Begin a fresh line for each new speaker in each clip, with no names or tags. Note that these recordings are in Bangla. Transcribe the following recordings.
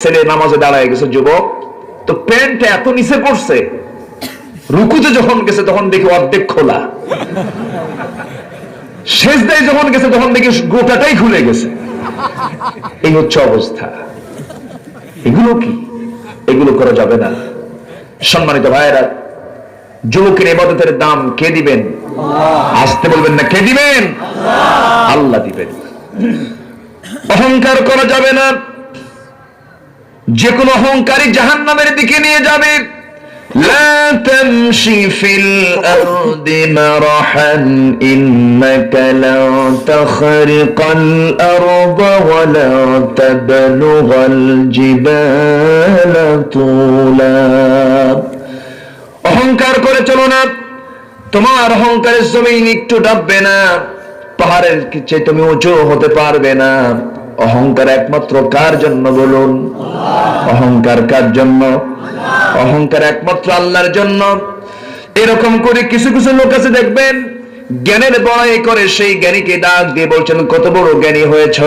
ছেলে নামাজে দাঁড়ায় গেছে, যুবক তো প্যান্ট এত নিচে পড়ছে, রুকুতে যখন গেছে তখন দেখি অর্ধেক খোলা, সেজদায় যখন গেছে তখন দেখি গোটাটাই খুলে গেছে। এই হচ্ছে অবস্থা। এগুলো কি? এগুলো করা যাবে না। সম্মানিত ভাইয়েরা, যুবকের ইবাদতের দাম কে দিবেন? আসতে বলবেন না, কে দিবেন? আল্লাহ দিবেন। অহংকার করা যাবে না। যে কোনো অহংকারী জাহান্নামের দিকে নিয়ে যাবে। লা তামশি ফিল আরদি মারহান ইন্নাকা লা তাখরিকাল আরদা ওয়া লা তাবলুগাল জিবালা তুলা। অহংকার করে চলো না, তোমার অহংকারের জমিন একটু ডাববে না, পাহাড়ের চেয়ে তুমি উঁচু হতে পারবে না। অহংকার একমাত্র কার জন্য বলুন? অহংকার কার জন্য? অহংকার একমাত্র আল্লাহর জন্য। এরকম করে কিছু কিছু লোক আছে দেখবেন, জ্ঞানের বড়াই করে, সেই জ্ঞানীকে ডাক দিয়ে বলছেন, কত বড় জ্ঞানী হয়েছ।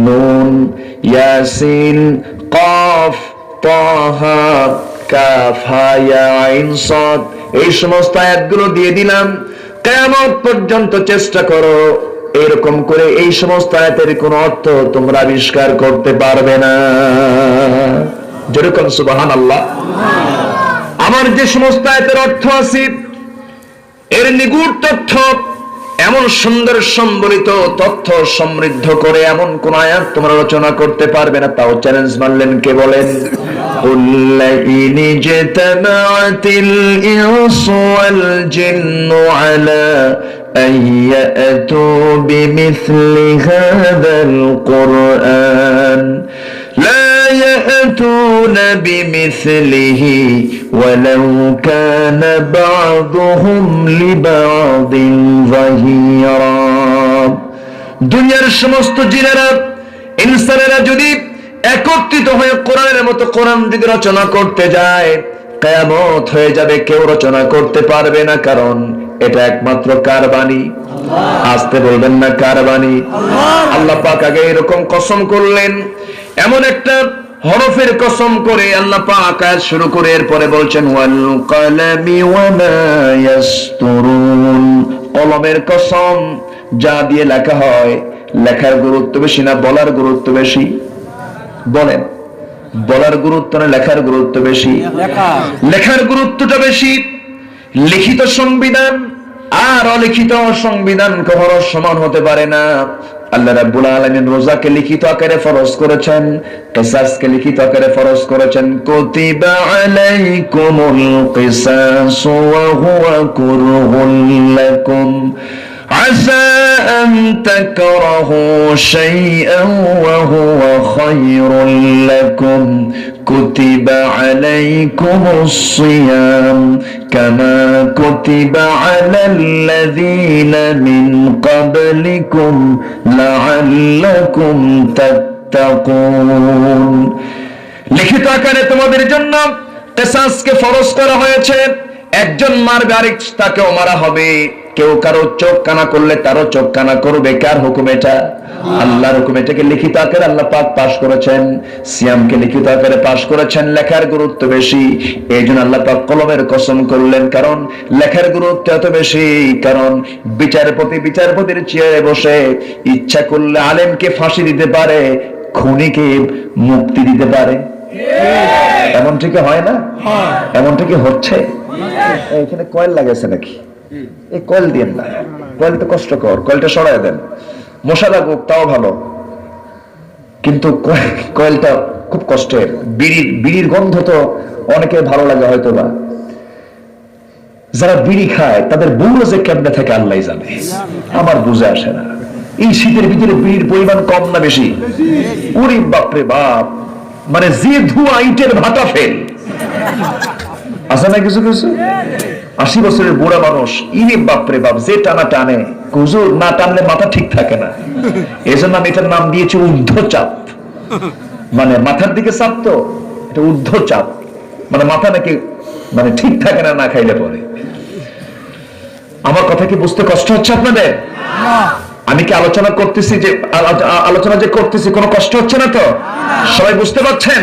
নুন, ইয়াসিন, কফ, তাহা, কাফ, হা, ইয়া, আইন, সাদ, এই সমস্ত আয়াতগুলো দিয়ে দিলাম, কিয়ামত পর্যন্ত চেষ্টা করো এরকম করে এই সমস্ত আয়াতের কোন অর্থ তোমরা আবিষ্কার করতে পারবে না। যেরকম সুবহানাল্লাহ। আমার যে সমস্ত আয়াতের অর্থ আছে, এর নিগুড় তথ্য, এমন সুন্দর সম্বলিত তথ্য সমৃদ্ধ করে এমন কোন আয়াত তোমরা রচনা করতে পারবে না। তাও চ্যালেঞ্জ মানলেন, কে বলেন? قُلْ اجْتَمَعَتِ الْإِنسُ وَالْجِنُّ عَلَى أَن يَأْتُوا بِمِثْلِ هَذَا الْقُرْآنِ لَا يَأْتُونَ بِمِثْلِهِ وَلَوْ كَانَ بَعْضُهُمْ لِبَعْضٍ ظَهِيرًا। দুনিয়ার সমস্ত জিনেরা, ইনসানেরা যদি একত্রিত হয়ে কোরআনের মতো কোরআন যদি রচনা করতে যায়, কিয়ামত হয়ে যাবে, কেউ রচনা করতে পারবে না। কারণ এটা একমাত্র কার বাণী? আসতে বলবেন না, কার বাণী? আল্লাহ পাক আগে এরকম কসম করলেন, এমন একটা হরফের কসম করে আল্লাহ পাক আয়াত শুরু করে এরপরে বলছেন, ওয়াল কলমি ওয়া মা ইয়াসতুরুন। কলমের কসম, যা দিয়ে লেখা হয়, লেখার গুরুত্ব বেশি না বলার গুরুত্ব বেশি? বলেন, বলার গুরুত্ব না লেখার গুরুত্ব বেশি? লেখার গুরুত্বটা বেশি। লিখিত সংবিধান আর অলিখিত সংবিধান কখনো সমান হতে পারে না। আল্লাহ রাব্বুল আলামিন রোজাকে লিখিত আকারে ফরজ করেছেন, কিসাসকে লিখিত আকারে ফরজ করেছেন। কুতিবা আলাইকুমুল কিসাসু ওয়া হুয়া কুরহুন লাকুম عسى أن تكرهوا شيئا وهو خير لكم كتب عليكم الصيام كما كتب على الذين من قبلكم لعلكم تتقون। লিখিত আকারে তোমাদের জন্য কিসাসকে ফরজ করা হয়েছে। একজন মারবে, আরেক তাকেও মারা হবে। কেউ কারো চোখ কানা করলে তারও চোখ কানা করবে। কার হুকুম এটা? আল্লাহর হুকুম। এটাকে লিখিত আকারে আল্লাহ পাক পাশ করেছেন। সিয়ামকে লিখিত আকারে পাশ করেছেন। লেখার গুরুত্ব বেশি, এই জন্য আল্লাহ পাক কলমের কসম করলেন। কারণ লেখার গুরুত্ব এত বেশি, কারণ বিচারপতির চেয়ারে বসে ইচ্ছা করলে আলেমকে ফাঁসি দিতে পারে, খুনিকে মুক্তি দিতে পারে। এমন ঠিক হয় না? এমন ঠিক হচ্ছে। এখানে কয়েল লাগাইছে নাকি? এই কয়েল দিন না, কয়েল তো কষ্টকর, কয়েলটা সরাই দেন। মশা লাগুক তাও ভালো, কিন্তু কয়েলটা খুব কষ্টের। বিড়ির গন্ধ তো অনেকে ভালো লাগে হয়তো বা, যারা বিড়ি খায় তাদের বুড়ো যে কেমনে থাকে আল্লাহ জানে, আমার বুঝে আসে না। এই শীতের ভিতরে বিড়ির পরিমাণ কম না বেশি? ওরে বাপরে বাপ, মানে যে ধোঁয়া ইটের ভাটা ফেল আছে না কিছু কিছু। 80 বছরের বুড়া মানুষ, ইরে বাপরে বাপ, যে টানা টানে, হুজুর না টানলে মাথা ঠিক থাকে না। এই জন্য আমি এটার নাম দিয়েছি ঊর্ধ্বচাপ। মানে মাথার দিকে চাপ, তো এটা ঊর্ধ্বচাপ, মানে মাথা নাকি মানে ঠিক থাকে না না খাইলে পরে। আমার কথা কি বুঝতে কষ্ট হচ্ছে আপনাদের? আমি কি আলোচনা করতেছি, যে আলোচনা যে করতেছি কোনো কষ্ট হচ্ছে না তো? সবাই বুঝতে পারছেন?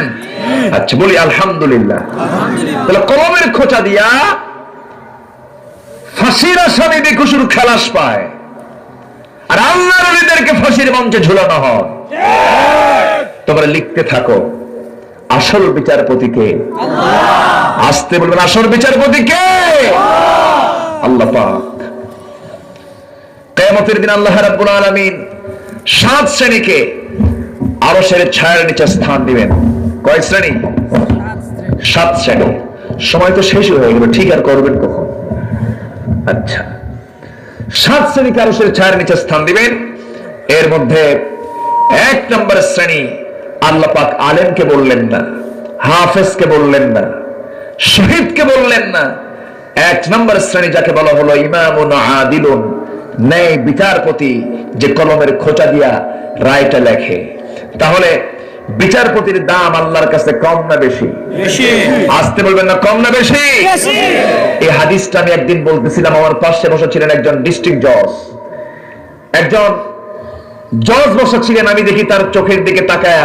আচ্ছা, বলি আলহামদুলিল্লাহ। তাহলে কলমের খোঁচা দিয়া ফাঁসির আসামি বেকসুর খালাস পায়, আর আল্লাহর ওলিদেরকে ফাঁসির মঞ্চে ঝুলানো হয়। তোমরা লিখতে থাকো, আসল বিচারপতি কে? আসতে বলবেন, আসল বিচারপতি কে? আল্লাহ পাক। কিয়ামতের দিন আল্লাহ রাব্বুল আলামিন 7 শ্রেণীকে আরশের ছায়ার নিচে স্থান দিবেন। কয় শ্রেণী? 7 শ্রেণী। সময় তো শেষ হয়ে গেল, ঠিক আর করবেন কখন? আচ্ছা, 7 শ্রেণীকে আরশের ছায়ার নিচে স্থান দিবেন। এর মধ্যে 1 নম্বর শ্রেণী, আল্লাহ পাক আলেমকে বললেন না, হাফেজকে বললেন না, শহীদকে বললেন না। 1 নম্বর শ্রেণী যাকে বলা হলো ইমামুন আদিলুন, ন্যায় বিচারপতি, যে কলমের খোঁচা দিয়া রায়টা লেখে। তাহলে বিচারপতির দাম আল্লাহর কাছে কম না বেশি? আসতে বলবেন না, কম না বেশি? এই হাদিসটা আমি একদিন বলতেছিলাম, আমার পাশে বসে ছিলেন একজন ডিস্ট্রিক্ট জজ। একজন জজ বসা ছিলেন, আমি দেখি তার চোখের দিকে তাকায়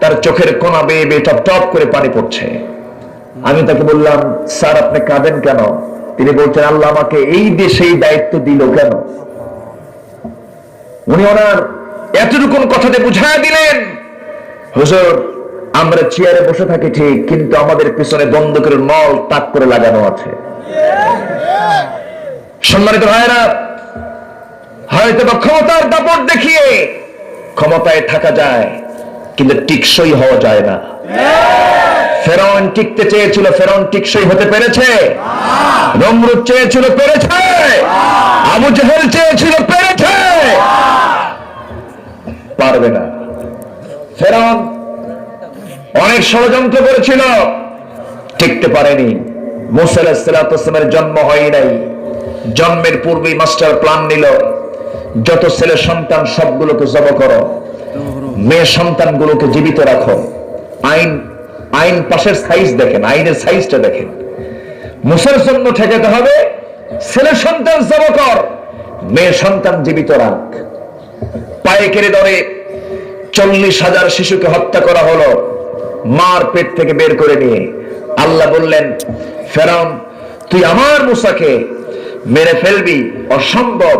তার চোখের কোনা বেয়ে বেয়ে টপ টপ করে পানি পড়ছে। আমি তাকে বললাম, স্যার আপনি কাঁদেন কেন? তিনি বলছেন, আল্লাহ আমাকে এই দেশে এই দায়িত্ব দিল কেন? উনি ওনার এতটুকু কথাতে বুঝায় দিলেন, হুজুর আমরা চেয়ারে বসে থাকি ঠিক, কিন্তু আমাদের পিছনে বন্দুকের নল তাক করে লাগানো আছে। সম্মানিত ভাইরা, হয়তো বা ক্ষমতার দাপট দেখিয়ে ক্ষমতায় থাকা যায়, কিন্তু টিকসই হওয়া যায় না। ফেরাউন টিকতে চেয়েছিল, ফেরাউন টিকসই হতে পেরেছে? নমরুদ চেয়েছিল, পেরেছে? আবু জেহেল চেয়েছিল, পেরেছে? পারবে না। ফেরাউন অনেক ষড়যন্ত্র করেছিল, টিকতে পারেনি। মুসা আলাইহিস সালামের জন্ম হয় নাই, জন্মের পূর্বেই মাস্টার প্ল্যান নিল, যত ছেলে সন্তান সবগুলোকে জবাই করো, মেয়ে সন্তানগুলোকে জীবিত রাখো। আইন পাশের সাইজ দেখেন, আইনের সাইজটা দেখেন। মুসার জন্য ঠেকাতে হবে, ছেলে সন্তান জবাই কর, মেয়ে সন্তান জীবিত রাখ। পায়ে কেড়ে ধরে 40,000 শিশুকে হত্যা করা হলো, মার পেট থেকে বের করে নিয়ে। আল্লাহ বললেন, ফেরাউন তুই আমার মুসাকে মেরে ফেলবি, অসম্ভব।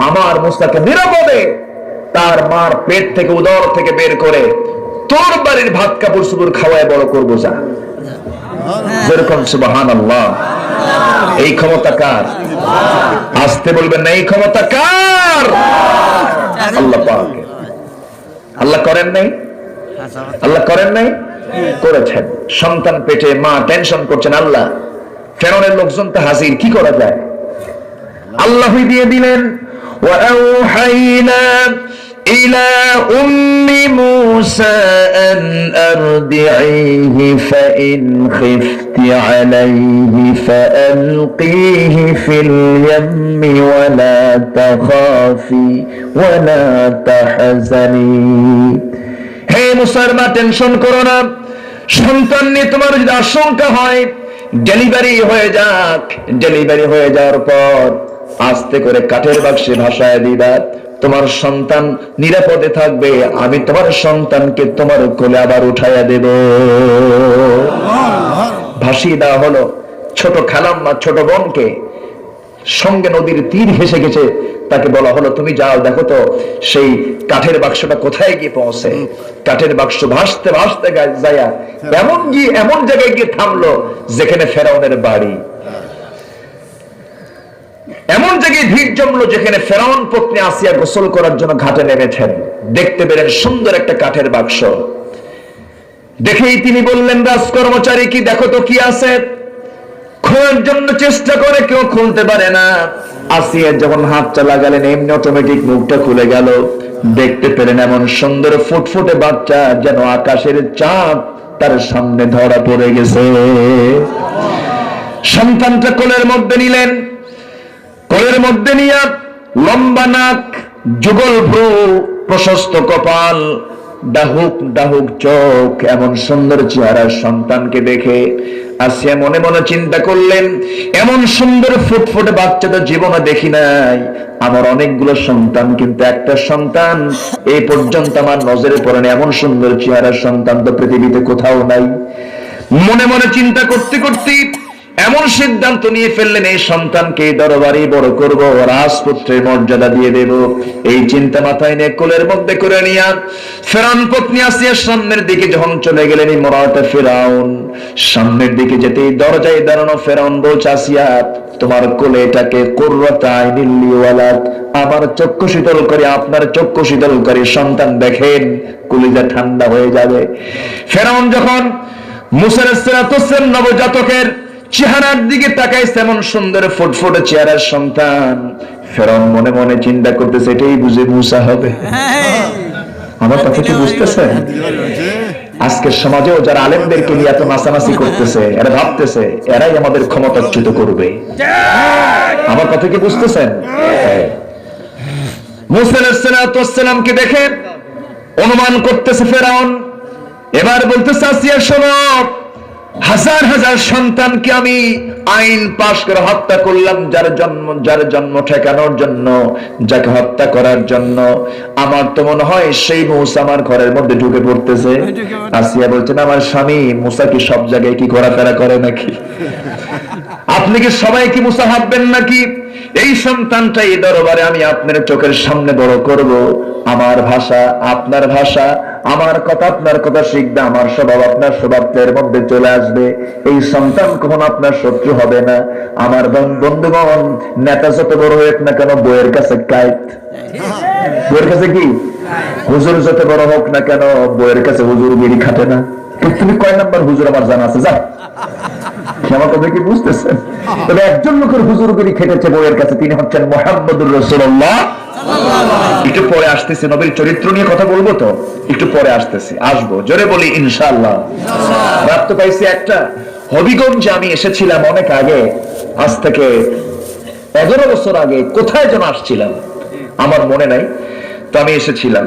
আমার মুসাকে নিরাপদে তার মার পেট থেকে, উদর থেকে বের করে তোর বাড়ির ভাত কাপড় চোপড় খাওয়ায় বড় করবো, যা। যেরকম সুবহানাল্লাহ। এই ক্ষমতা কার? আসতে বলবেন না, এই ক্ষমতা কার? আল্লাহ পাক। আল্লাহ করেন নাই? আল্লাহ করেন নাই? করেছেন। সন্তান পেটে, মা টেনশন করছেন, আল্লাহ ফেরাউনের লোকজন তো হাজির, কি করা যায়? আল্লাহই দিয়ে দিলেন, وأوحينا إلى أم موسى أن أرضعيه فإن خفت عليه فألقيه في اليم ولا تخافي ولا تحزني। হে মুসার মা, টেনশন করো না, সন্তান নিয়ে তোমার যদি আশঙ্কা হয়, ডেলিভারি হয়ে যাক, ডেলিভারি হয়ে যাওয়ার পর আস্তে করে কাঠের বাক্সে ভাসায় দিবা, তোমার সন্তান নিরাপদে থাকবে, আমি তোমার সন্তানকে তোমার কোলে আবার উঠাইয়া দেব। ভাসিয়ে দেওয়া হলো ছোট খালাম্মা, ছোট বোনকে, সঙ্গে নদীর তীর হেসে গেছে, তাকে বলা হলো তুমি যাও, দেখো তো সেই কাঠের বাক্সটা কোথায় গিয়ে পৌঁছে। কাঠের বাক্স ভাসতে ভাসতে যায়া এমন জায়গায় গিয়ে থামলো যেখানে ফেরাউনের বাড়ি। এমন জায়গায় ভিড় জমলো যেখানে ফেরাউন পত্নী আসিয়া গোসল করার জন্য ঘাটে নেমেছেন। দেখতে পেলেন সুন্দর একটা কাঠের বাক্স। দেখেই তিনি বললেন, রাজকর্মচারী কি দেখো তো কি আছে। খোলার জন্য চেষ্টা করে, কেউ খুলতে পারে না। আসিয়া যখন হাতটা লাগালেন, এমনি অটোমেটিক মুখটা খুলে গেল। দেখতে পেলেন এমন সুন্দর ফুটফুটে বাচ্চা, যেন আকাশের চাঁদ তার সামনে ধরা পড়ে গেছে। সন্তানটা কোলের মধ্যে নিলেন, কোলের মধ্যে নিয়ে লম্বা নাক, যুগল ভ্রু, প্রশস্ত কপাল, ডাহুক ডাহুক চোখ, এমন সুন্দর চেহারার সন্তানকে দেখে আসিয়া মনে মনে চিন্তা করলেন, এমন সুন্দর ফুটফুটে বাচ্চা তো জীবনে দেখি নাই। আমার অনেকগুলো সন্তান, কিন্তু একটা সন্তান এই পর্যন্ত আমার নজরে পড়েনি। এমন সুন্দর চেহারার সন্তান তো পৃথিবীতে কোথাও নাই। মনে মনে চিন্তা করতে করতে এমন সিদ্ধান্ত নিয়ে ফেললেন, এই সন্তানকে দরবারে বড় করব, রাজপুত্রের মর্যাদা দিয়ে দেব। এই চিন্তা মাথায় নিয়ে কোলের মধ্যে করে নিয়ে ফেরাউন পত্নী আসিয়ার সামনের দিকে যখন চলে গেলেন, ইমরাতে ফেরাউন সামনের দিকে যেতেই দরজায় দাঁড়ানো ফেরাউন বলছে, আসিয়া তোমার কোলে এটাকে কুররাতা আইনিল লি ওয়ালাদ, আমার চক্ষু শীতল করে, আপনার চক্ষু শীতল করে সন্তান দেখেন, কলিজা ঠান্ডা হয়ে যাবে। ফেরাউন যখন মুসা আলাইহিস সালাতু ওয়াস সালাম নবজাতকের চেহারার দিকে তাকাইছে, এমন সুন্দর ফুটফুটে চেহারার সন্তান, ফেরাউন মনে মনে চিন্তা করতেছে, এটাই বুঝে মুসা হবে। আমার কথা কি বুঝতেছেন? আজকের সমাজেও যারা আলেমদেরকে নিয়ে এত নাচানাচি করতেছে, এরা ভাবতেছে এরাই আমাদের ক্ষমতাচ্যুত করবে। আমার কথা কি বুঝতেছেন? মুসা আলাইহিস সালাতু ওয়াস সালামকে দেখে অনুমান করতেছে ফেরাউন। এবার বলতেছে, আসিয়া শোনো, হাজার হাজার সন্তানকে আমি আইন পাশ করে হত্যা করলাম, যার জন্ম ঠেকানোর জন্য, যাকে হত্যা করার জন্য। আমার তো মনে হয় সেই মুসা আমার ঘরের মধ্যে ঢুকে পড়তেছে। আসিয়া বলছেন, আমার স্বামী মুসা কি সব জায়গায় কি ঘোরাফেরা করে নাকি? আপনি কি সবাই কি মুসা ভাববেন নাকি? এই সন্তানটা এই দরবারে আমি আপনার চোখের সামনে বড় করব। আমার ভাষা আপনার ভাষা, আমার কথা আপনার কথা শিখবে, আমার স্বভাব আপনার স্বভাবের মধ্যে চলে আসবে। এই সন্তান কখনো আপনার শত্রু হবে না। আমার বন্ধুগণ, নেতা যত বড় হোক না কেন, বইয়ের কাছে কায়েত। বইয়ের কাছে কি? হুজুর যত বড় হোক না কেন, বইয়ের কাছে হুজুর গিরি খাটে না। তুমি কয় নাম্বার হুজুর আমার জানা আছে? যা, আমার কথা কি বুঝতেছেন? তবে একজন লোকের হুজুরগিরি খেটেছে বইয়ের কাছে, তিনি হচ্ছেন মুহাম্মদুর রাসূলুল্লাহ। একটু পরে আসতেছি, নবীর চরিত্র নিয়ে কথা বলবো, তো একটু পরে আসতেছি, আসবো, জোরে বলি ইনশাআল্লাহ। রাত তো পাইছি একটা। হবিগঞ্জে আমি এসেছিলাম অনেক আগে, আজ থেকে 11 বছর আগে, কোথায় যেন আসছিলাম আমার মনে নাই, তো আমি এসেছিলাম।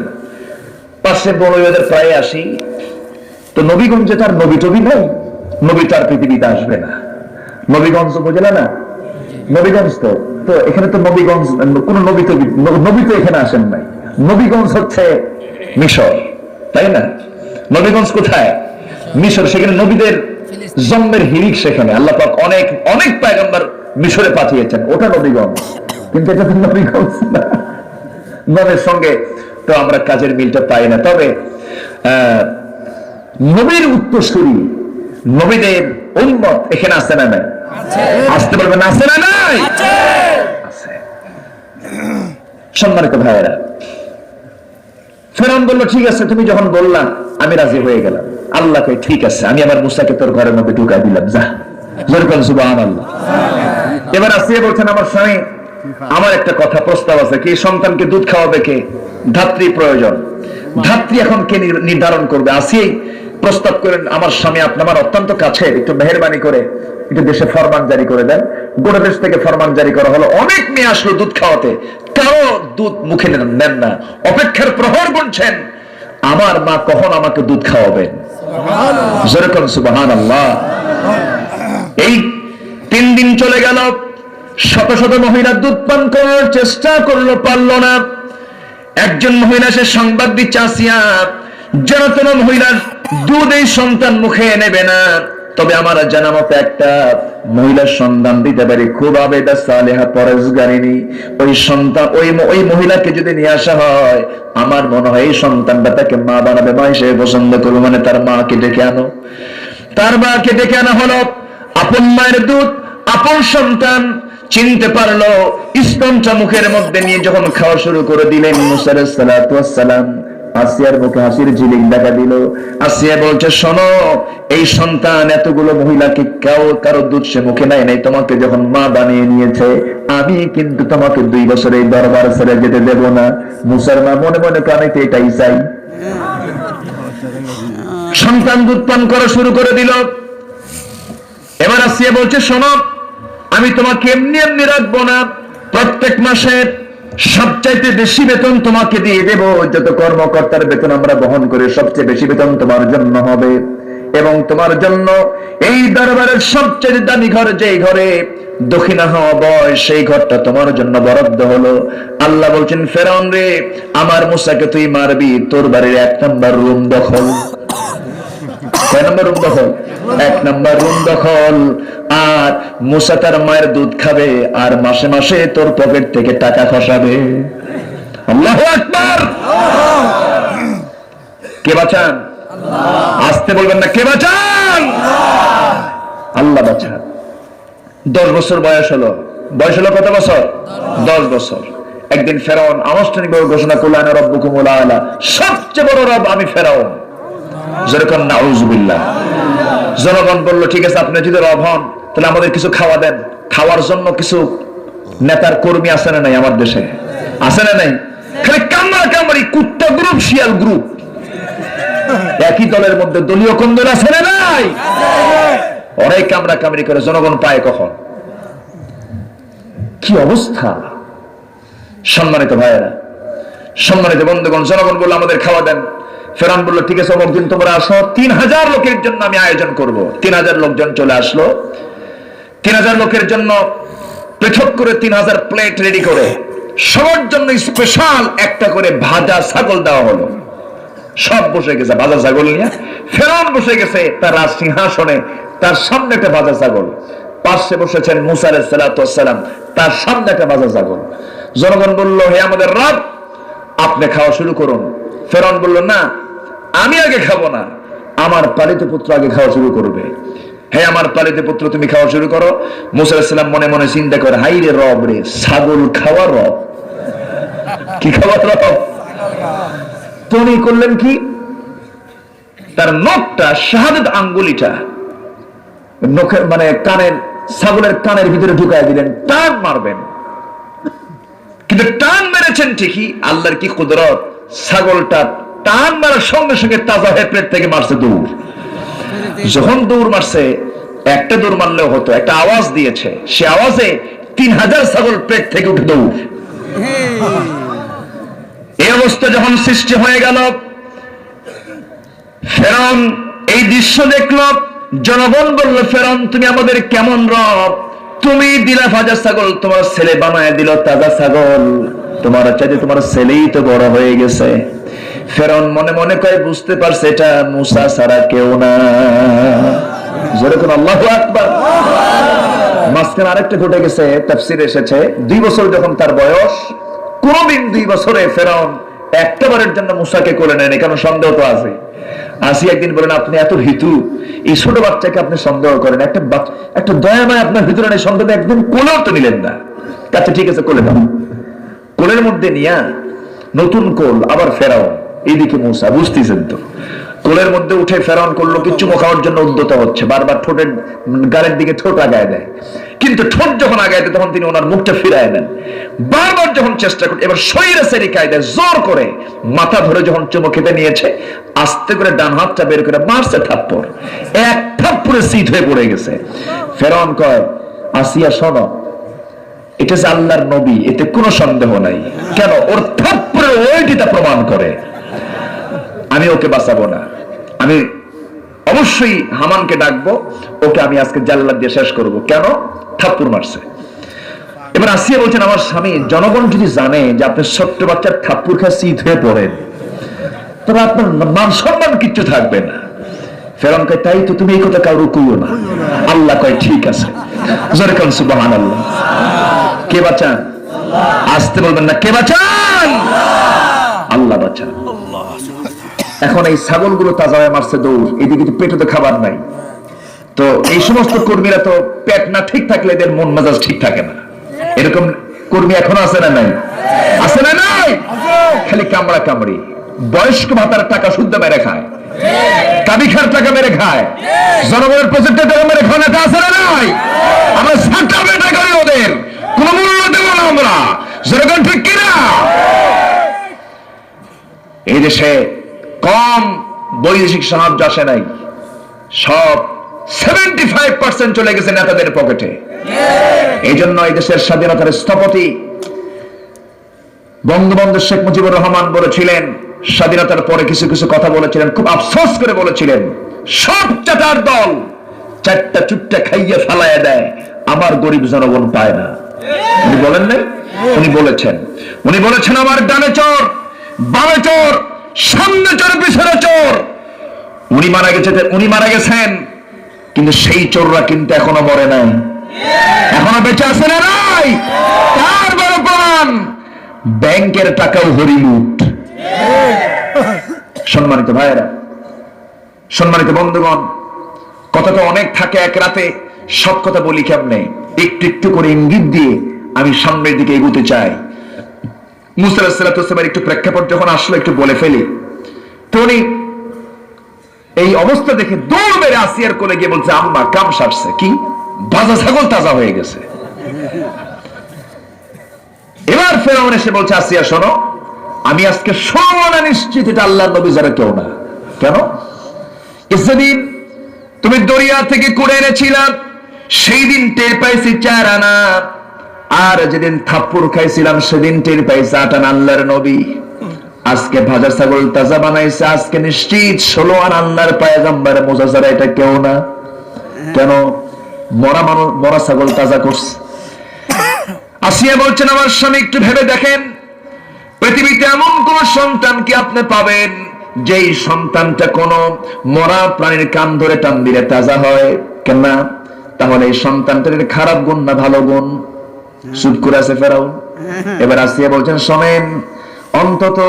পাশে বড়দের প্রায় আসি, তো নবীগঞ্জে তার নবী টবি নাই, নবী তার পৃথিবীতে আসবে না। নবীগঞ্জ বুঝলে না? নবীগঞ্জ তো তো এখানে তো নবীগঞ্জ কোন নবী তো এখানে আসেন নাই। নবীগঞ্জ হচ্ছে মিশর, তাই না? নবীগঞ্জ কোথায়? মিশর। সেখানে নবীদের জন্মের হিরিক, সেখানে আল্লাহ পাক অনেক অনেক পয়গম্বর মিশরে পাঠিয়েছেন, ওটা নবীগঞ্জ। কিন্তু এটা তো নবীগঞ্জ না, নামের সঙ্গে তো আমরা কাজের মিলটা পাই না। তবে নবীর উত্তরসূরি, নবীদের উম্মত এখানে আছে না নাই? আসতে পারবেন? আছে না নাই? আছে। সম্মানিত ভাইয়েরা, ফেরাউন বলল, ঠিক আছে, তুমি যখন বললাম আমি রাজি হয়ে গেলাম। আল্লাহকে, ঠিক আছে, আমি আমার মুসাকে তোর ঘরের মধ্যে ঢুকাই দিলাম, যা। যেরকম সুবহানাল্লাহ। এবার আসিয়া বলছেন, আমার স্বামী, আমার একটা কথা প্রস্তাব আছে। কি? সন্তানকে দুধ খাওয়াবে কে? ধাত্রী প্রয়োজন। ধাত্রী এখন কে নির্ধারণ করবে? আসিয়াই প্রস্তাব করেন, আমার স্বামী আপনি আমার অত্যন্ত কাছে, একটু মেহেরবানি করে একটু দেশে ফরমান জারি করে দেন। গোটা দেশ থেকে ফরমান জারি করা হলো, অনেক মেয়ে আসলো দুধ খাওয়াতে, কারো দুধ মুখে নেন না। অপেক্ষার প্রহর গুনছেন, আমার মা কখন আমাকে দুধ খাওয়াবেন। যেরকম সুবহানাল্লাহ। এই 3 দিন চলে গেল, শত শত মহিলা দুধ পান করার চেষ্টা করলো, পারলো না। একজন মহিলা সে সংবাদ দিচ্ছে, আসিয়া যেন কোন মহিলার দুধ এই সন্তান মুখে নেবে না, তবে আমার জানা মতো একটা মহিলার সন্তান দিতে পারি, খুব আবেদা সালেহা পরেশগারিনী। ওই সন্তান, ওই মহিলাকে যদি নিয়ে আসা হয়, আমার মনে হয় এই সন্তানটা তাকে মা বানাবে, মা হিসেবে পছন্দ করবে। মানে তার মাকে ডেকে আনো। তার মাকে ডেকে আনা হলো। আপন মায়ের দুধ, আপন সন্তান চিনতে পারলো। স্তনটা মুখের মধ্যে নিয়ে যখন খাওয়া শুরু করে দিলেন, মুসা আলাইহিস সালাতু ওয়াস সালাম, আসিয়ার মুখে হাসির ঝিলিক দেখা দিল। আসিয়া বলছে, শোনো, এই সন্তান এতগুলো মহিলাকে কারো দুধ সে মুখে নেয় নাই, তোমাকে যখন মা বানিয়ে নিয়েছে, আমি কিন্তু তোমাকে 2 বছর এই দরবার ছেড়ে যেতে দেব না। মুসার মা মনে মনে কানেতে এটাই চাই। সন্তান দুধ পান করা শুরু করে দিল। এবার আসিয়া বলছে, শোনো, আমি তোমাকে এমনি এমনি রাখবো না। প্রত্যেক মাসে সবচাইতে বেশি বেতন তোমাকে দিয়ে দেব, যত কর্মকর্তার বেতন আমরা বহন করে সবচেয়ে বেশি বেতন তোমার জন্য হবে। এবং তোমার জন্য এই দরবারের সবচেয়ে দামি ঘর, যে ঘরে দক্ষিণা হওয়া বয়, সেই ঘরটা তোমার জন্য বরাদ্দ হলো। আল্লাহ বলছেন, ফেরাউন রে, আমার মুসাকে তুই মারবি, তোর বাড়ির 1 নম্বর রুম দখল। কয় নম্বর রুম দখল? 1 নম্বর রুম দখল। আর মুসা তার মায়ের দুধ খাবে, আর মাসে মাসে তোর পকেট থেকে টাকা খসাবে। আল্লাহু আকবার। কে বাঁচান? আসতে বলবেন না, কে বাঁচান? আল্লাহ বাঁচান। 10 বছর বয়স হলো। বয়স হলো কত বছর? 10 বছর। একদিন ফেরাউন আনুষ্ঠানিকভাবে ঘোষণা করলো, আনা রাব্বুকুমুল আলা, সবচেয়ে বড় রব আমি ফেরাউন। যেরকম নাউযুবিল্লাহ। জনগণ বলল, ঠিক আছে, আপনি যদি রব হন তাহলে আমাদের কিছু খাওয়া দেন। খাওয়ার জন্য কিছু নেতার কর্মী আছে না নাই? আমার দেশে আছে না নাই? খালি কামড়া কামড়ি, কুত্তা গ্রুপ, শিয়াল গ্রুপ, একই দলের মধ্যে দলীয় কোন্দল আছে না নাই? ওরাই কামড়া কামড়ি করে, জনগণ পায় কখন? কি অবস্থা! সম্মানিত ভাইয়েরা, সম্মানিত বন্ধুগণ, জনগণ বলল আমাদের খাওয়া দেন। ফেরাউন বলল, ঠিক আছে, অমুক দিন তোমরা আসো, 3000 লোকের জন্য আমি আয়োজন করব। 3000 লোকজন চলে আসলো। 3000 লোকের জন্য পৃথক করে 3000 প্লেট রেডি করে সবার জন্য স্পেশাল একটা করে ভাজা ছাগল দেওয়া হলো। সব বসে গেছে ভাজা ছাগল নিয়ে। ফেরাউন বসে গেছে তার রাজ সিংহাসনে, তার সামনে একটা ভাজা ছাগল। পাশে বসেছেন মুসা আলাইহিস সালাতু ওয়াস সালাম, তার সামনে একটা ভাজা ছাগল। জনগণ বলল, হে আমাদের রব, আপনি খাওয়া শুরু করুন। ফেরাউন বলল, না, আমি আগে খাবো না, আমার পালিত পুত্র আগে খাওয়া শুরু করবে। হে আমার পালিত পুত্র, তুমি খাওয়া শুরু করো। মুসা আলাইহিস সালাম মনে মনে চিন্তা করে, হাই রে রব রে, ছাগল খাওয়ার রব। কি খাওয়ার রব? তিনি করলেন কি, তার নখটা, শাহাদাত আঙ্গুলিটা নখের মানে কানের, ছাগলের কানের ভিতরে ঢুকায় দিলেন, টান মারবেন। কিন্তু টান মেরেছেন ঠিকই, আল্লাহর কি কুদরত, ছাগলটা টান মারার সঙ্গে সঙ্গে তাজা হয়ে পেট থেকে মারছে দৌড়। যখন দৌড় মারছে, একটা দৌড় মারলেও হতো, একটা আওয়াজ দিয়েছে, সে আওয়াজে 3000 ছাগল পেট থেকে উঠে দৌড়। এই অবস্থা যখন সৃষ্টি হয়ে গেল, ফেরাউন এই দৃশ্য দেখল। জনগণ বলল, ফেরাউন তুমি আমাদের কেমন রব? তুমি দিলা ভাজা ছাগল, তোমার ছেলে বানায় দিল তাজা ছাগল, তোমার চাইতে তোমার ছেলেই তো বড় হয়ে গেছে। ফেরাউন মনে মনে কয়, বুঝতে পারছে এটা মুসা ছাড়া কেউ না। যেরকম আল্লাহু আকবার। মাঝখানে আরেকটা ঘটে গেছে, তাফসীরে এসেছে, 2 বছর যখন তার বয়স, কোনদিন 2 বছরে ফেরাউন একটাবারের জন্য মুসাকে কোলে নেয়নি, কারণ সন্দেহ তো আছে। আসি একদিন বলেন, আপনি এত ভীতু, এই ছোট বাচ্চাকে আপনি সন্দেহ করেন, একটা দয়া মায় আপনার ভিতরে নেই, সন্দেহ একদিন কোলেও তো নিলেন না। আচ্ছা ঠিক আছে, কোলে দাও। কোলের মধ্যে নিয়া নতুন কোল, আবার ফেরাউন, এইদিকে মুসা, বুঝতেছেন তো? কোলের মধ্যে উঠে ফেরাউন করলো কি, চুমো খাওয়ার জন্য উদ্যত হচ্ছে, বারবার ঠোঁটের গালের দিকে ঠোঁট আগায় দেয়। কিন্তু ঠোঁট যখন আগায় দেয়, তখন তিনি ওনার মুখটা ফিরায় নেন। বারবার যখন চেষ্টা করে, এবার শরীরে সেরি কায়দায় জোর করে মাথা ধরে যখন চুমো খেতে নিয়েছে, আস্তে করে ডান হাতটা বের করে মারছে থাপ্পড়। এক থাপ্পড়ে শীত হয়ে পড়ে গেছে। ফেরাউন কয়, আসিয়া শোনো, এটা যে আল্লাহর নবী, এতে কোনো সন্দেহ নাই। কেন? ওর থাপ্পড়ে ওইটা প্রমাণ করে। আমি ওকে বাঁচাবো না, আমি অবশ্যই হামানকে ডাকবো, ওকে আমি আজকে জাল্লাদ দিয়ে শেষ করবো। কেন? থাপ্পড় মারছে। এবার আসিয়া বলছেন, আমার স্বামী, জনগণ যদি জানে যে আপনি ছোট্ট বাচ্চার থাপ্পড় খেয়ে শীত হয়ে পড়েন, তবে আপনার মান সম্মান কিচ্ছু থাকবে না। ফেরাউন কয়, তাই তো, তুমি এই কথা কারো কইও না। আল্লাহ কয়, ঠিক আছে। জোরে কোন সুবহানাল্লাহ। কে বাঁচান? আসতে বলবেন না, কে বাঁচান? আল্লাহ বাঁচান। এখন এই ছাগলগুলো তাজা হয়ে মারছে দৌড়, এদিকে তো পেটে তো খাবার নাই। তো এই সমস্ত কর্মীরা তো পেট না ঠিক থাকলে এদের মন মেজাজ ঠিক থাকে না। এরকম কর্মী এখনো আছে না নাই? আছে না নাই? খালি কামড়া কামড়ি, বয়স্ক ভাতার টাকা শুদ্ধ মেরে খায়, কাবিখার টাকা মেরে খায়, জনগণের প্রজেক্টের টাকা মেরে খাওয়া নেতা আছে না নাই? আমরা সাতটা বেটা করি, ওদের কোন মূল্য দেব না আমরা। জনগণ ঠিক কিনা? এই দেশে কম বৈদেশিক সাহায্য আসে নাই, সব 75% চলে গেছে নেতাদের পকেটে। এই জন্য এই দেশের স্বাধীনতার স্থপতি বঙ্গবন্ধু শেখ মুজিবুর রহমান বলেছিলেন, স্বাধীনতার পরে কিছু কিছু কথা বলেছিলেন, খুব আফসোস করে বলেছিলেন, সব চাটার দল চারটা চুট্টা খাইয়ে ফেলায় দেয়, আমার গরিব জনগণ পায় না। উনি বলেন নাই? উনি বলেছেন আমার ডানে চোর, বামে চোর, সামনে চোর, পিছনে চোর। উনি মারা গেছেন, কিন্তু সেই চোররা কিন্তু এখনো মরে নাই, এখনো বেঁচে আছে না নাই? তার বড় প্রমাণ, ব্যাংকের টাকাও হরিলুট। সম্মানিত ভাইয়েরা, সম্মানিত বন্ধুগণ, কথা তো অনেক থাকে এক রাতে, সব কথা বলি কেমনে, একটু একটু করে ইঙ্গিত দিয়ে আমি সামনের দিকে এগোতে চাই। মুসা আলাইহিস সালাতু ওয়াস সালামের একটু প্রেক্ষাপট যখন আসলো একটু বলে ফেলি। তো উনি এই অবস্থা দেখে দৌড় মেরে আসিয়ার কোলে গিয়ে বলছে, আম্মা কাম সারছে, কি ভাজা ছাগল তাজা হয়ে গেছে। এবার ফেরাউন এসে বলছে, আসিয়া শোনো, আমি আজকে সর্বনা নিশ্চিত এটা আল্লাহর নবী যারা কেউ না। কেন? সেদিন তুমি দরিয়া থেকে কুড়ে এনেছিলাম, সেই দিন টের পাইছি 4 আনা, আর যেদিন থাপ্পড় খাইছিলাম সেদিন টের পাইছি 8 আনা আল্লাহর নবী। আজকে ভাজা ছাগল তাজা বানাইছে, আজকে নিশ্চিত 16 আনা আল্লাহর পয়গম্বর মুসা ছাড়া এটা কেউ না। কেন? মরা ছাগল তাজা করছে। আসিয়া বলছেন, আমার স্বামী একটু ভেবে দেখেন, পৃথিবীতে এমন কোন সন্তান কি আপনি পাবেন যেই সন্তানটা কোন মরা প্রাণীর কান ধরে টান দিলে তাজা হয়? কেন? তাহলে এই সন্তানটার খারাপ গুণ না ভালো গুণ? চুপ করে আছে ফেরাউন। এবার আসিয়া বলছেন, শোনেন, অন্তত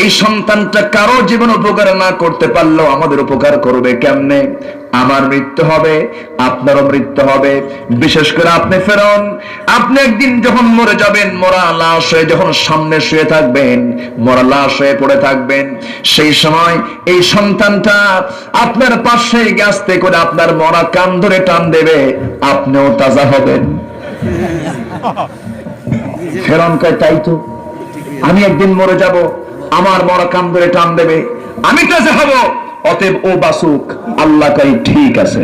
এই সন্তানটা কারো জীবন উপকার না করতে পারলেও আমাদের উপকার করবে কেমনে? আমার মৃত্যু হবে, আপনারও মৃত্যু হবে। বিশেষ করে আপনি ফেরাউন, আপনি একদিন যখন মরে যাবেন, মরা লাশ হয়ে যখন সামনে শুয়ে থাকবেন, মরা লাশ হয়ে পড়ে থাকবেন, সেই সময় এই সন্তানটা আপনার পাশে আস্তে করে আপনার মরা কান ধরে টান দেবে, আপনিও তাজা হবেন। ফেরাউন কয়, তাই তো, আমি একদিন মরে যাব, আমার মরা কান ধরে টান দেবে, আমি কাছে হব, অতএব ও বাসুক। আল্লাহ কই, ঠিক আছে।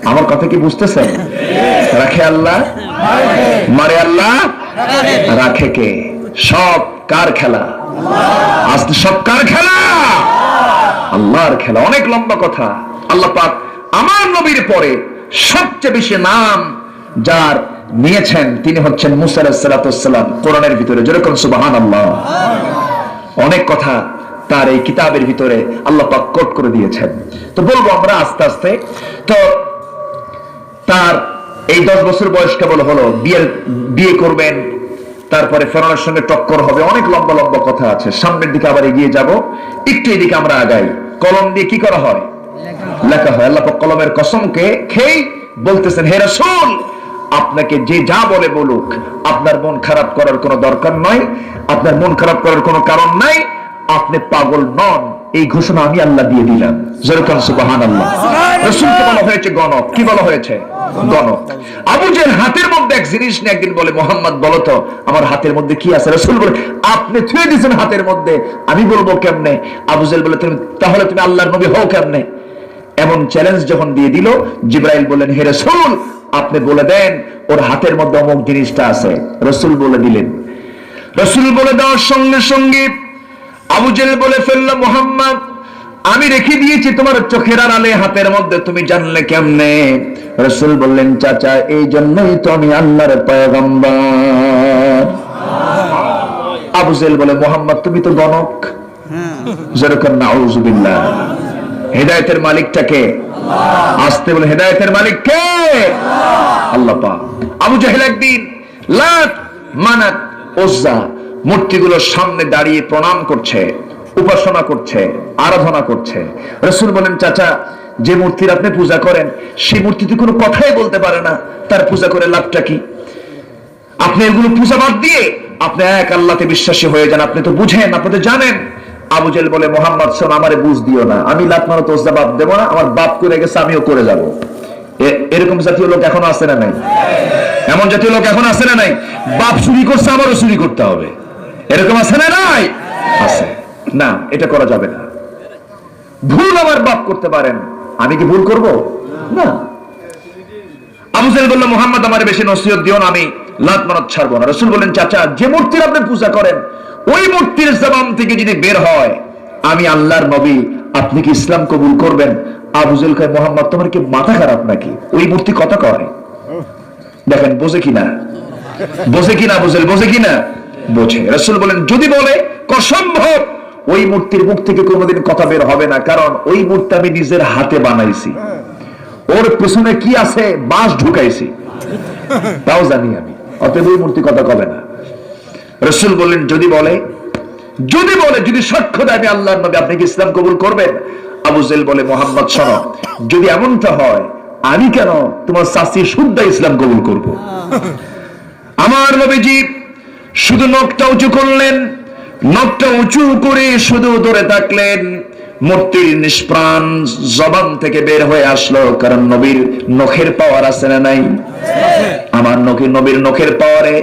আমার কথা কি বুঝতেছেন? রাখে আল্লাহ, মারে আল্লাহ, রাখে কে? সব কার খেলা? আজকে সব কার খেলা? আল্লাহর খেলা। অনেক লম্বা কথা। আল্লাহ পাক আমার নবীর পরে সবচেয়ে বেশি নাম যার নিয়েছেন তিনি হচ্ছেন মুসা আলাইহিস সালাতু ওয়াস সালাম। কোরআনের ভিতরে যেরকম সুবহানাল্লাহ, অনেক কথা তার এই কিতাবের ভিতরে আল্লাহ পাক কোট করে দিয়েছেন। তো বলবো আমরা আস্তে আস্তে। তো তার এই 10 বছর বয়স কেবল হলো, বিয়ে করবেন, তারপরে ফেরাউনের সঙ্গে টক্কর হবে, অনেক লম্বা লম্বা কথা আছে। সামনের দিকে আবার এগিয়ে যাব, একটু এদিকে আমরা আগাই। কলম দিয়ে কি করা হয়? লেখা হয়। আল্লাহ পাক কলমের কসমকে খেয়ে বলতেছেন, হে রাসূল, আপনাকে যে যা বলে বলুক, আপনার মন খারাপ করার কোনো দরকার নয়, আপনার মন খারাপ করার কোনো কারণ নাই, আপনি পাগল নন, এই ঘোষণা আমি আল্লাহ দিয়ে দিলাম। যেরকম সুবহানাল্লাহ। রাসূলকে বলা হয়েছে গণক। কি বলা হয়েছে? গণক। আবু জেহেল হাতের মধ্যে এক জিনিস নিয়ে একদিন বলে, মোহাম্মদ বলো তো আমার হাতের মধ্যে কি আছে? রাসূল বলে, আপনি ছুঁয়ে দিয়েছেন হাতের মধ্যে, আমি বলবো কেমনে? আবু জেহেল বলে, তাহলে তুমি আল্লাহর নবী হও কেমনে? এমন চ্যালেঞ্জ যখন দিয়ে দিল, জিবরাইল বললেন, হে রাসূল, আপনি বলে দেন ওর হাতের মধ্যে অমুক জিনিসটা আছে। রাসূল বলে দিলেন। রাসূল বলে দেওয়ার সঙ্গে সঙ্গে আবু জেহেল বলে ফেলল, মুহাম্মদ, আমি রেখে দিয়েছি তোমার চোখের আড়ালে হাতের মধ্যে, তুমি জানলে কেমনে? রাসূল বললেন, চাচা, এই জন্যই তো আমি আল্লাহর পয়গম্বর। আবু জেহেল বলে, মুহাম্মদ, তুমি তো গণক। যেরকম নাউযুবিল্লাহ। হেদায়েতের মালিকটা কে? আসতে বলে, হেদায়েতের মালিক কে? আল্লাহ পাক। আবু জেহেল একদিন লাত, মানাত, উজ্জা মূর্তিগুলোর সামনে দাঁড়িয়ে প্রণাম করছে, উপাসনা করছে, আরাধনা করছে। রাসূল বলেন, চাচা, যে মূর্তির আপনি পূজা করেন সেই মূর্তিতে কোনো কথাই বলতে পারে না, তার পূজা করে লাভটা কি? আপনি এগুলো পূজা বাদ দিয়ে আপনি এক আল্লাহতে বিশ্বাসী হয়ে যান, আপনি তো বুঝেন, আপনি তো জানেন। আবু জেহেল বলে, মোহাম্মদ শোন, আমারে বুঝ দিও না, আমি লাত মানত উজ্জা বাদ দেবো না, আমার বাপ করে গেছে, আমিও করে যাব। এরকম জাতীয় লোক এখনো আছে না নাই? এমন জাতীয় লোক এখন আছে না নাই? বাপ চুরি করছে, আমারও চুরি করতে হবে, এরকম আছে না নাই? আছে না, এটা করা যাবে না। ভুল আমার বাপ করতে পারেন, আমি কি ভুল করব? না। আবু জেহেল বলল, মুহাম্মদ, আমার বেশি নসিহত দিও না, আমি লাত মানত ছাড়বো না। রাসূল বলেন, চাচা যে মূর্তির আপনি পূজা করেন ওই মূর্তির জবান থেকে যদি বের হয় আমি আল্লাহর নবী, আপনি কি ইসলাম কবুল করবেন? আবু জেহেল কয়, মোহাম্মদ তোমার কি মাথা খারাপ নাকি? ওই মূর্তি কথা কয়। দেখেন বোঝে কিনা, বোঝে কিনা, বোঝে কিনা, বোঝে। রাসূল বলেন, যদি বলে অসম্ভব, ওই মূর্তির মুখ থেকে কোনোদিন কথা বের হবে না, কারণ ওই মূর্তি আমি নিজের হাতে বানাইছি, ওর পেছনে কি আছে বাঁশ ঢুকাইছি তাও জানি আমি, অতএব ওই মূর্তি কথা কবে না। রাসূল বললেন, যদি বলে, যদি সাক্ষ্য দেয় আমি আল্লাহর নবী, আপনি কি ইসলাম কবুল করবেন? আবু জেহেল বলে, মোহাম্মদ শোনো, যদি এমনটা হয় আমি কেন তোমার চাচি শুদ্ধ ইসলাম কবুল করব? আমার নবীজি শুধু নখটা উঁচু করলেন, নখটা উঁচু করে শুধু ধরে থাকলেন, মূর্তির নিষ্প্রাণ জবান থেকে বের হয়ে আসলো। কারণ নবীর নখের পাওয়ার আছে না নাই? আমার নবীর নখের পাওয়ারে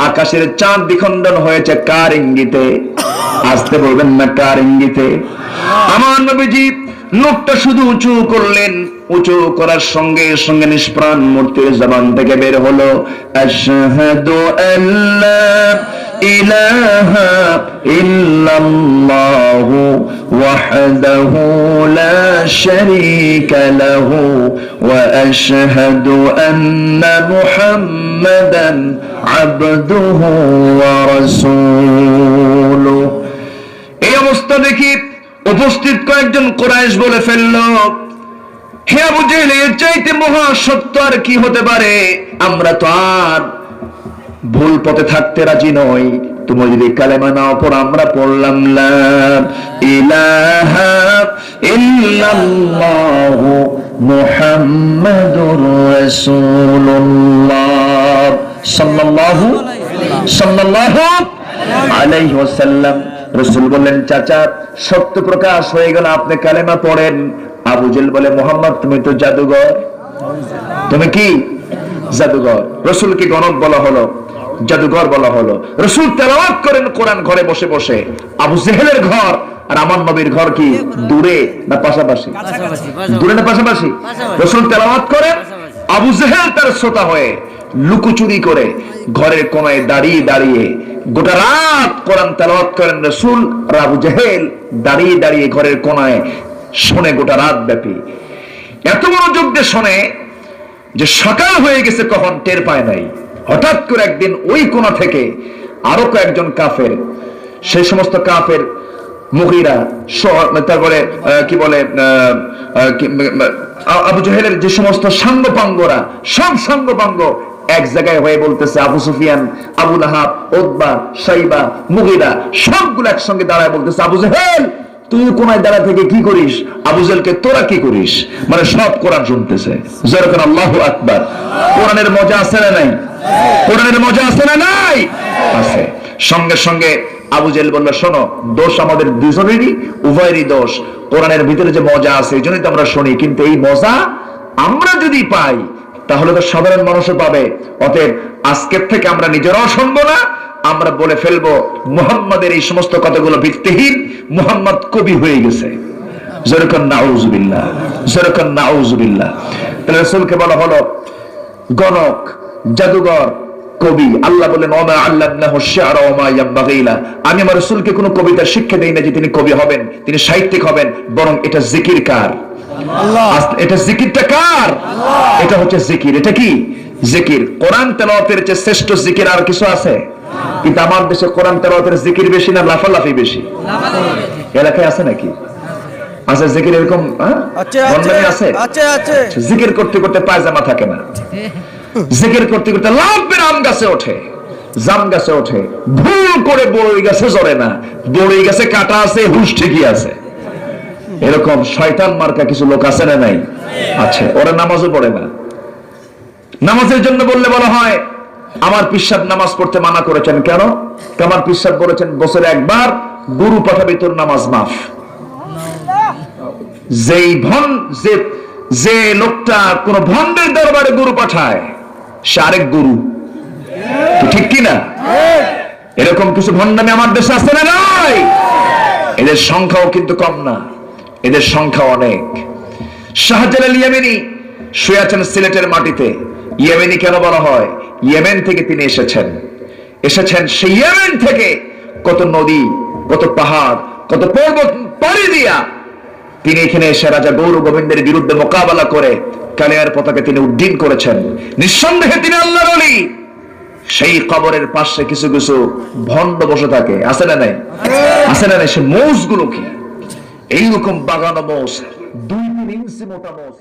আকাশের চাঁদ দ্বিখণ্ডন হয়েছে কার ইঙ্গিতে? আসতে বলবেন না, কার ইঙ্গিতে? আমার নবীজি নখটা শুধু উঁচু করলেন, উঁচু করার সঙ্গে সঙ্গে নিষ্প্রাণ মূর্তির জবান থেকে বের হলো, আশহাদু আল্লা ইলাহা ইল্লাল্লাহু ওয়াহদাহু লা শারীকা লাহু ওয়া আশহাদু আন্না মুহাম্মাদান আবদুহু ওয়া রাসূলুহু। এই অবস্থা দেখি উপস্থিত কয়েকজন কুরাইশ বলে ফেলল, হে আবু জেহেল, এর চাইতে মহা সত্য আর কি হতে পারে? আমরা তো আর ভুল পথে থাকতে রাজি নই, তুমি যদি কালেমা নাও পড়ো। আমরা পড়লাম লা ইলাহা ইল্লাল্লাহু মুহাম্মাদুর রাসূলুল্লাহ সাল্লাল্লাহু আলাইহি ওয়াসাল্লাম। রাসূল বললেন, চাচা সত্য প্রকাশ হয়ে গেল, আপনি কালেমা পড়েন। আবু জেহেল বলে, মোহাম্মদ তুমি তো জাদুঘর, তুমি কি জাদুঘর? রাসূলকে গণক বলা হলো, জাদুঘর বলা হলো। রাসূল তেলাওয়াত করেন কোরআন ঘরে বসে বসে। আবু জেহেলের ঘর আর আমার নবীর ঘর কি দূরে না পাশাপাশি? দূরে না পাশাপাশি? রাসূল তেলাওয়াত করেন, আবু জেহেল তার শ্রোতা হয়ে লুকোচুরি করে ঘরের কোনায় দাঁড়িয়ে দাঁড়িয়ে গোটা রাত কোরআন তেলাওয়াত করেন রাসূল, আর আবু জেহেল দাঁড়িয়ে দাঁড়িয়ে ঘরের কোনায় শোনে গোটা রাত ব্যাপী। এত মনোযোগ দিয়ে শোনে যে সকাল হয়ে গেছে কখন টের পায় নাই। হঠাৎ করে একদিন ওই কোণা থেকে আরো কয়েকজন কাফের, সেই সমস্ত কাফের মুগীরা, তারপরে কি বলে আবু জেহেলের যে সমস্ত সাঙ্গপাঙ্গরা, সব সাঙ্গপাঙ্গ এক জায়গায় হয়ে বলতেছে, আবু সুফিয়ান, আবু লাহাব, উতবা, শাইবা, মুগীরা সবগুলো একসঙ্গে দাঁড়ায় বলতেছে, আবু জেহেল তুই কোনায় দাঁড়া থেকে কি করিস? আবু জেহেলকে তোরা কি করিস? মানে সব কোরআন শুনতেছে। যেরকম আল্লাহু আকবার। কোরআনের মজা আছে না নাই? কোরআনের মজা আছে না নাই? আছে। সঙ্গে সঙ্গে আবু জেহেল বলল, শোনো, দোষ আমাদের দুজনেরই, উভয়েরই দোষ। কোরআনের ভিতরে যে মজা আছে এই জন্যই তো আমরা শুনি, কিন্তু এই মজা আমরা যদি পাই তাহলে তো সাধারণ মানুষও পাবে। অতএব আজকের থেকে আমরা নিজেরাও শুনবো না, আমরা বলে ফেলবো মুহাম্মাদের এই সমস্ত কথাগুলো ভিত্তিহীন, মুহাম্মদ কবি হয়ে গেছে। যেরকম নাউজুবিল্লাহ, যেরকম নাউজুবিল্লাহ। তাহলে রাসূলকে বলা হলো গণক, জাদুঘর, কবি। আল্লাহ বলেন, ওমা আল্লামনাহু শি'রা ওয়া মা ইয়ানবাগী লা। আমি আমার রাসূলকে কোনো কবিতার শিক্ষা দেই না যে তিনি কবি হবেন, তিনি সাহিত্যিক হবেন, বরং এটা জিকির কার? আল্লাহ। এটা জিকিরটা কার? আল্লাহ। এটা হচ্ছে জিকির। এটা কি জিকির? কোরআন তেলাওয়াতের চেয়ে শ্রেষ্ঠ জিকির আর কিছু আছে? কিন্তু আমার দেশে কোরআন তেলাওয়াতের জিকির বেশি না লাফালাফি বেশি? এলাকায় আছে নাকি? আছে জিকির এরকম? আছে। জিকির করতে করতে পায়জামা থাকে না, জিকির করতে করতে লাভের আম গাছে ওঠে, জাম গাছে ওঠে, ভুল করে বড়ই গাছে জড়ে না, বড়ই গাছে কাটা আছে, হুঁশ ঠিকই আছে। এরকম শয়তান মার্কা কিছু লোক আছে না নাই? আছে। ওরা নামাজও পড়ে না। নামাজের জন্য বললে বলা হয়, আমার পীর সাহেব নামাজ পড়তে মানা করেছেন। কেন? আমার পীর সাহেব বলেছেন, বছরে একবার গরু পাঠাবি, তোর নামাজ মাফ। যে লোকটা কোন ভন্ডের দরবারে গরু পাঠায় সে আরেক গরু, ঠিক কিনা? এরকম কিছু ভন্ডামি আমার দেশে আছে না নাই? এদের সংখ্যাও কিন্তু কম না, এদের সংখ্যা অনেক। শাহজালাল ইয়ামানি শুয়ে আছেন সিলেটের মাটিতে, ইয়েমেনি কেন বলা হয়? ইয়েমেন থেকে তিনি এসেছেন। সেই ইয়েমেন থেকে কত নদী, কত পাহাড়, কত পর্বত পাড়ি দিয়া তিনি এখানে এসে রাজা গৌর গোবিন্দের বিরুদ্ধে মোকাবেলা করে কালিয়ার পতাকা তিনি উড্ডীন করেছেন। নিঃসন্দেহে তিনি আল্লাহর ওলি। সেই কবরের পাশে কিছু কিছু ভণ্ড বসে থাকে, আছে না নাই? আছে না নাই? সে মোষ গুলো কি এইরকম বাগানো মোষ, 2-3 ইঞ্চি মোটা মোষ।